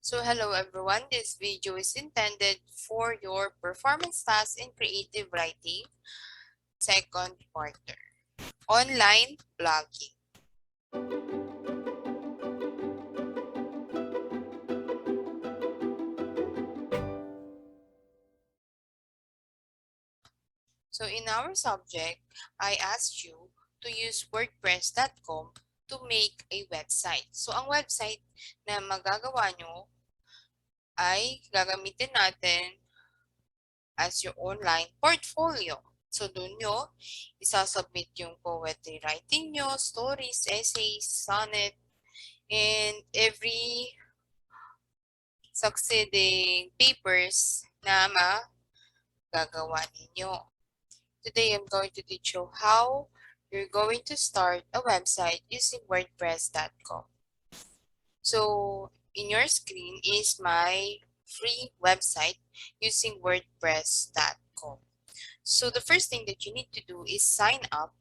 So hello everyone, this video is intended for your performance task in creative writing, second quarter, online blogging. So in our subject, I asked you to use Wordpress.com to make a website. So ang website na magagawa nyo ay gagamitin natin as your online portfolio. So, doon nyo isasubmit yung poetry writing nyo, stories, essays, sonnet, and every succeeding papers na magagawa ninyo. Today, I'm going to teach you how you're going to start a website using WordPress.com. So, in your screen is my free website using WordPress.com. So the first thing that you need to do is sign up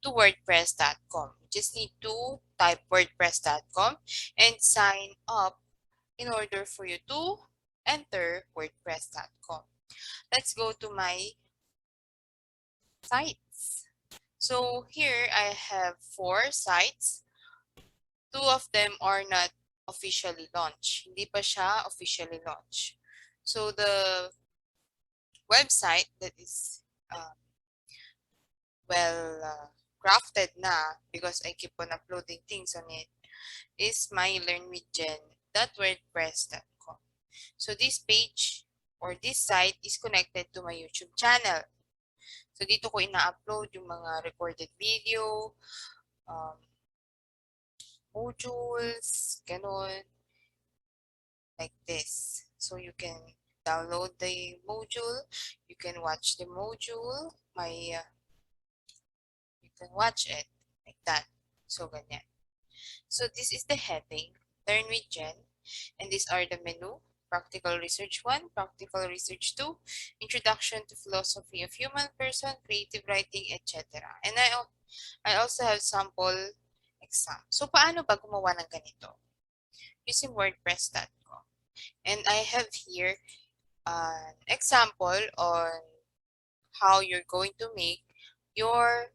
to WordPress.com. You just need to type WordPress.com and sign up in order for you to enter WordPress.com. Let's go to my sites. So here I have 4 sites. 2 of them are not officially launched. Hindi pa siya officially launched. So the website that is crafted na because I keep on uploading things on it is my learnwithjen.wordpress.com. So this page or this site is connected to my YouTube channel. So dito ko ina-upload yung mga recorded video, modules, ganun, like this. So you can download the module, you can watch the module, you can watch it like that. So ganyan. So this is the heading, Learn with Jen, and these are the menu, Practical Research 1, Practical Research 2, Introduction to Philosophy of Human Person, Creative Writing, etc. And I also have sample exam. So paano ba gumawa ng ganito? Using WordPress.com. And I have here an example on how you're going to make your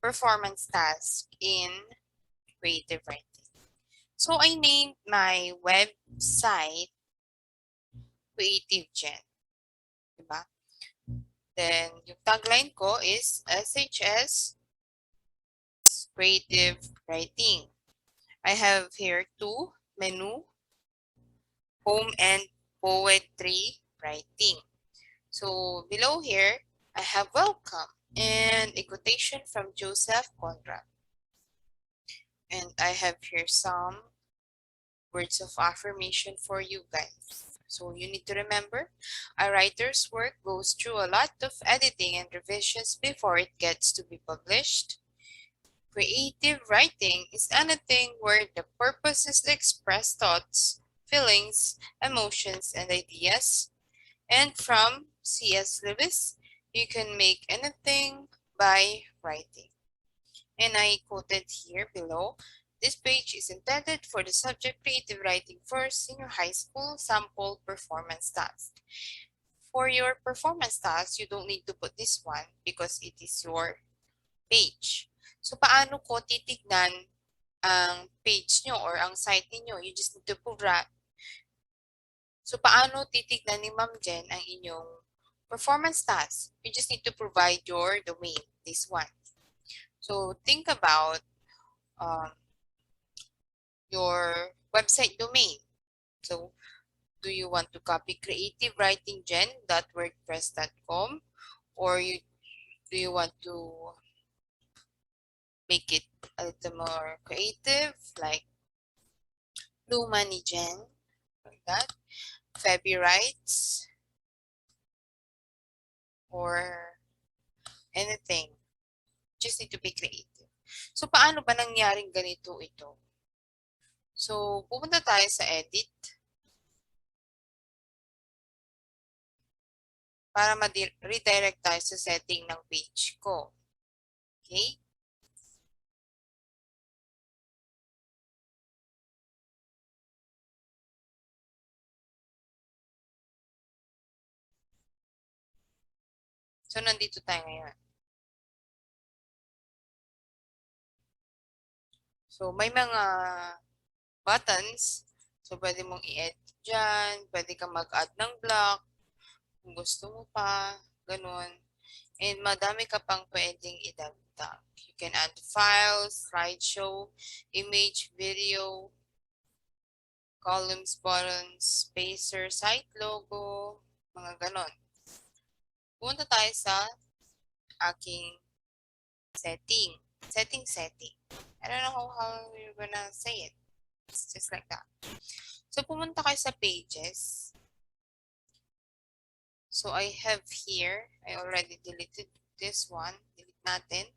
performance task in creative writing. So I named my website Creative Gen. Diba? Then yung tagline ko is SHS Creative Writing. I have here 2 menu, home and poetry writing. So below here, I have welcome and a quotation from Joseph Conrad. And I have here some words of affirmation for you guys. So you need to remember, a writer's work goes through a lot of editing and revisions before it gets to be published. Creative writing is anything where the purpose is to express thoughts, feelings, emotions, and ideas. And from C.S. Lewis, you can make anything by writing. And I quoted here below, this page is intended for the subject creative writing for senior high school sample performance task. For your performance task, you don't need to put this one because it is your page. So, paano ko titignan ang page nyo or ang site niyo? You just need to provide. So, paano titignan ni Ma'am Jen ang inyong performance task? You just need to provide your domain, this one. So, think about your website domain. So, do you want to copy creativewritinggen.wordpress.com or do you want to make it a little more creative, like Lumanigen, like that, Febby Writes, or anything. Just need to be creative. So, paano ba nangyaring ganito ito? So, pupunta tayo sa edit para ma-redirect tayo sa setting ng page ko. Okay? So, nandito tayo ngayon. So, may mga buttons. So, pwede mong i-edit dyan. Pwede kang mag-add ng block kung gusto mo pa. Ganun. And madami ka pang pwedeng idagdag. You can add files, slideshow, image, video, columns, buttons, spacer, site logo, mga ganon. Punta tayo sa aking setting. Setting. I don't know how you're gonna say it. It's just like that. So, pumunta kayo sa pages. So, I have here, I already deleted this one. Delete natin.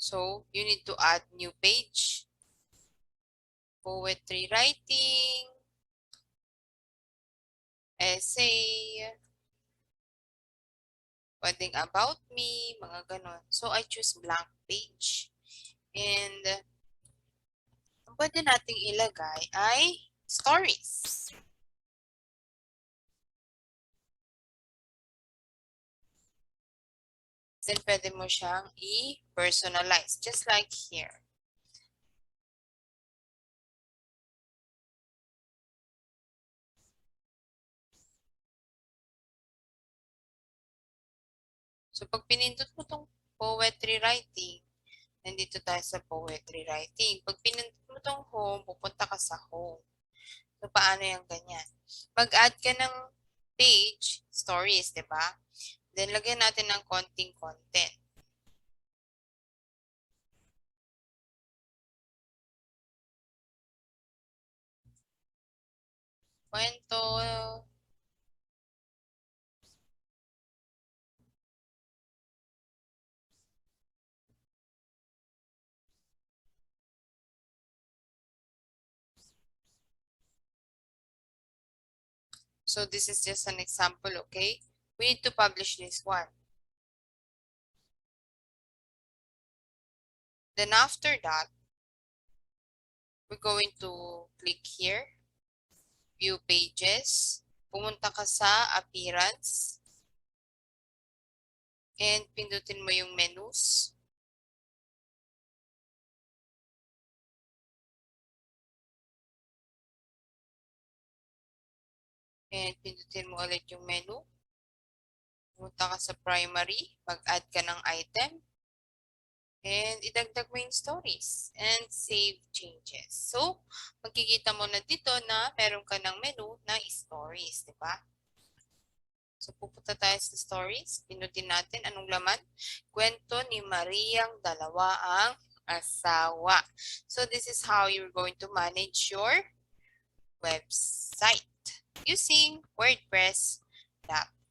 So, you need to add new page. Poetry writing. Essay. Pwedeng about me, mga ganon. So, I choose blank page. And, ang pwede nating ilagay ay stories. Then, pwede mo siyang i-personalize, just like here. So, pag pinindot mo itong poetry writing, nandito tayo sa poetry writing. Pag pinindot mo itong home, pupunta ka sa home. So, paano yung ganyan? Mag-add ka ng page, stories, di ba? Then, lagyan natin ng konting content. Kwento. So, this is just an example, okay? We need to publish this one. Then, after that, we're going to click here, view pages, pumunta ka sa appearance, and pindutin mo yung menus. And pindutin mo ulit yung menu. Pumunta ka sa primary, mag-add ka ng item, and idagdag mo yung stories, and save changes. So, magkikita mo na dito na meron ka ng menu na stories, di ba? So, pupunta tayo sa stories. Pinutin natin anong laman. Kwento ni Mariang dalawa ang asawa. So, this is how you're going to manage your website using WordPress.com.